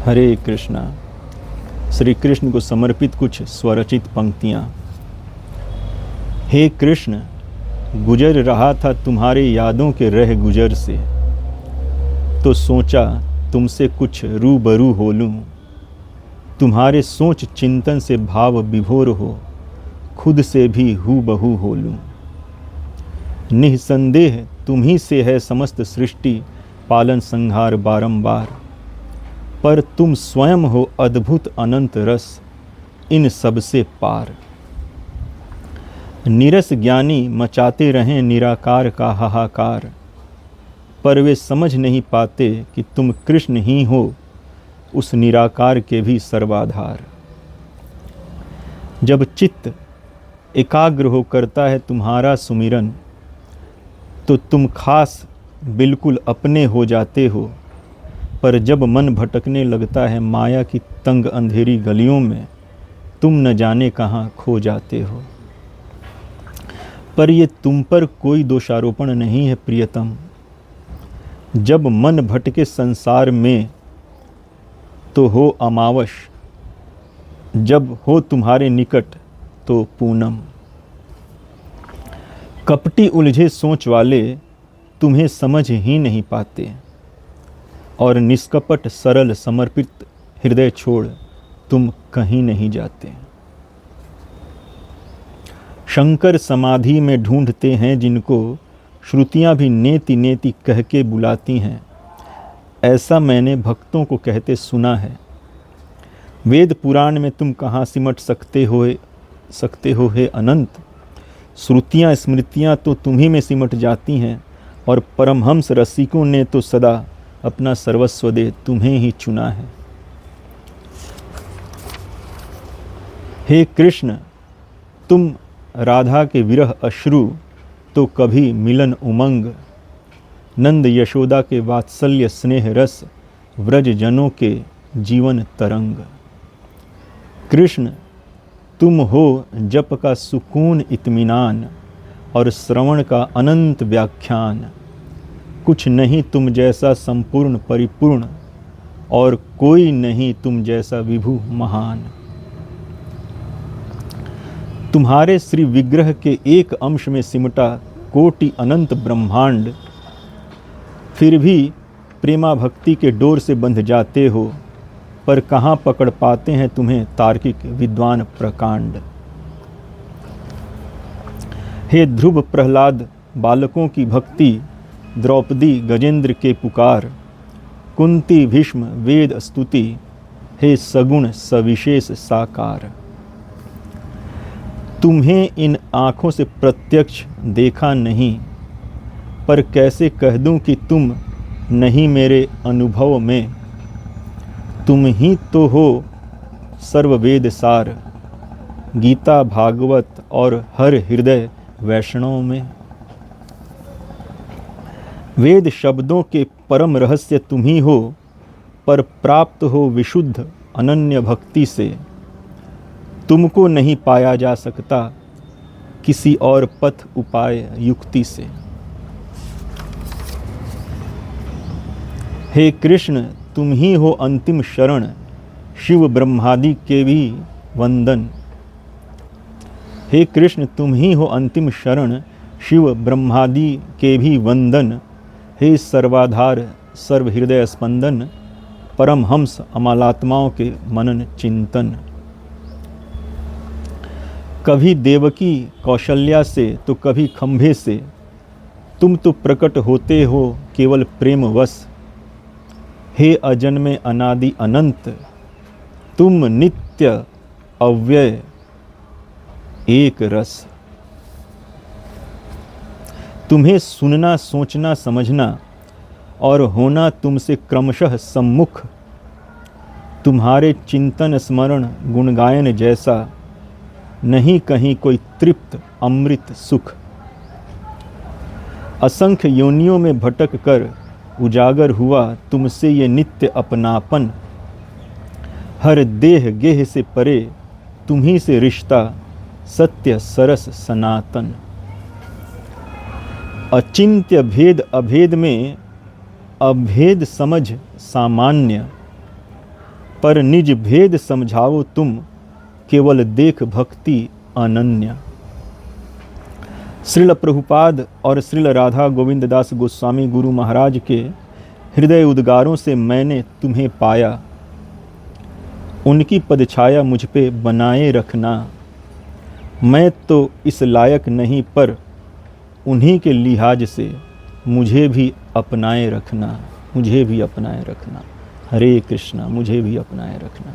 हरे कृष्णा। श्री कृष्ण को समर्पित कुछ स्वरचित पंक्तियाँ। हे कृष्ण, गुजर रहा था तुम्हारे यादों के रह गुजर से, तो सोचा तुमसे कुछ रूबरू हो लूँ। तुम्हारे सोच चिंतन से भाव विभोर हो, खुद से भी हूबहू हो लूँ। निःसंदेह तुम्ही से है समस्त सृष्टि, पालन संहार बारंबार। पर तुम स्वयं हो अद्भुत अनंत रस, इन सबसे पार। निरस ज्ञानी मचाते रहें निराकार का हाहाकार, पर वे समझ नहीं पाते कि तुम कृष्ण ही हो, उस निराकार के भी सर्वाधार। जब चित्त एकाग्र हो करता है तुम्हारा सुमिरन, तो तुम खास बिल्कुल अपने हो जाते हो। पर जब मन भटकने लगता है माया की तंग अंधेरी गलियों में, तुम न जाने कहाँ खो जाते हो। पर ये तुम पर कोई दोषारोपण नहीं है प्रियतम। जब मन भटके संसार में, तो हो अमावस, जब हो तुम्हारे निकट तो पूनम। कपटी उलझे सोच वाले तुम्हें समझ ही नहीं पाते, और निष्कपट सरल समर्पित हृदय छोड़ तुम कहीं नहीं जाते। शंकर समाधि में ढूंढते हैं जिनको, श्रुतियां भी नेति नेति कह के बुलाती हैं। ऐसा मैंने भक्तों को कहते सुना है। वेद पुराण में तुम कहाँ सिमट सकते हो हे अनंत। श्रुतियां स्मृतियां तो तुम्ही में सिमट जाती हैं, और परमहंस रसिकों ने तो सदा अपना सर्वस्व दे तुम्हें ही चुना है। हे कृष्ण, तुम राधा के विरह अश्रु तो कभी मिलन उमंग। नंद यशोदा के वात्सल्य स्नेह रस, व्रज जनों के जीवन तरंग। कृष्ण, तुम हो जप का सुकून इत्मीनान, और श्रवण का अनंत व्याख्यान। कुछ नहीं तुम जैसा संपूर्ण परिपूर्ण, और कोई नहीं तुम जैसा विभु महान। तुम्हारे श्री विग्रह के एक अंश में सिमटा कोटि अनंत ब्रह्मांड, फिर भी प्रेमा भक्ति के डोर से बंध जाते हो। पर कहाँ पकड़ पाते हैं तुम्हें तार्किक विद्वान प्रकांड। हे ध्रुव प्रहलाद बालकों की भक्ति, द्रौपदी गजेंद्र के पुकार। कुंती भीष्म वेद स्तुति, हे सगुण सविशेष साकार। तुम्हें इन आँखों से प्रत्यक्ष देखा नहीं, पर कैसे कह दूं कि तुम नहीं मेरे अनुभव में। तुम ही तो हो सर्ववेद सार, गीता भागवत और हर हृदय वैष्णव में। वेद शब्दों के परम रहस्य तुम ही हो, पर प्राप्त हो विशुद्ध अनन्य भक्ति से। तुमको नहीं पाया जा सकता किसी और पथ उपाय युक्ति से। हे कृष्ण, तुम ही हो अंतिम शरण, शिव ब्रह्मादि के भी वंदन। हे कृष्ण, तुम ही हो अंतिम शरण, शिव ब्रह्मादि के भी वंदन। हे सर्वाधार सर्व हृदय स्पंदन, परमहंस अमलात्माओं के मनन चिंतन। कभी देवकी कौशल्या से तो कभी खंभे से, तुम तो प्रकट होते हो केवल प्रेम वश। हे अजन्मे अनादि अनंत, तुम नित्य अव्यय एक रस। तुम्हें सुनना सोचना समझना और होना तुमसे क्रमशः सम्मुख। तुम्हारे चिंतन स्मरण गुणगायन जैसा, नहीं कहीं कोई तृप्त अमृत सुख। असंख्य योनियों में भटक कर उजागर हुआ तुमसे ये नित्य अपनापन। हर देह गेह से परे तुम्ही से रिश्ता, सत्य सरस सनातन। अचिंत्य भेद अभेद में अभेद समझ सामान्य। पर निज भेद समझाओ तुम, केवल देख भक्ति अनन्य। श्रील प्रभुपाद और श्रील राधा गोविंद दास गोस्वामी गुरु महाराज के हृदय उद्गारों से मैंने तुम्हें पाया, उनकी पदछाया मुझ पे बनाए रखना। मैं तो इस लायक नहीं, पर उन्हीं के लिहाज से मुझे भी अपनाए रखना, मुझे भी अपनाए रखना। हरे कृष्णा, मुझे भी अपनाए रखना।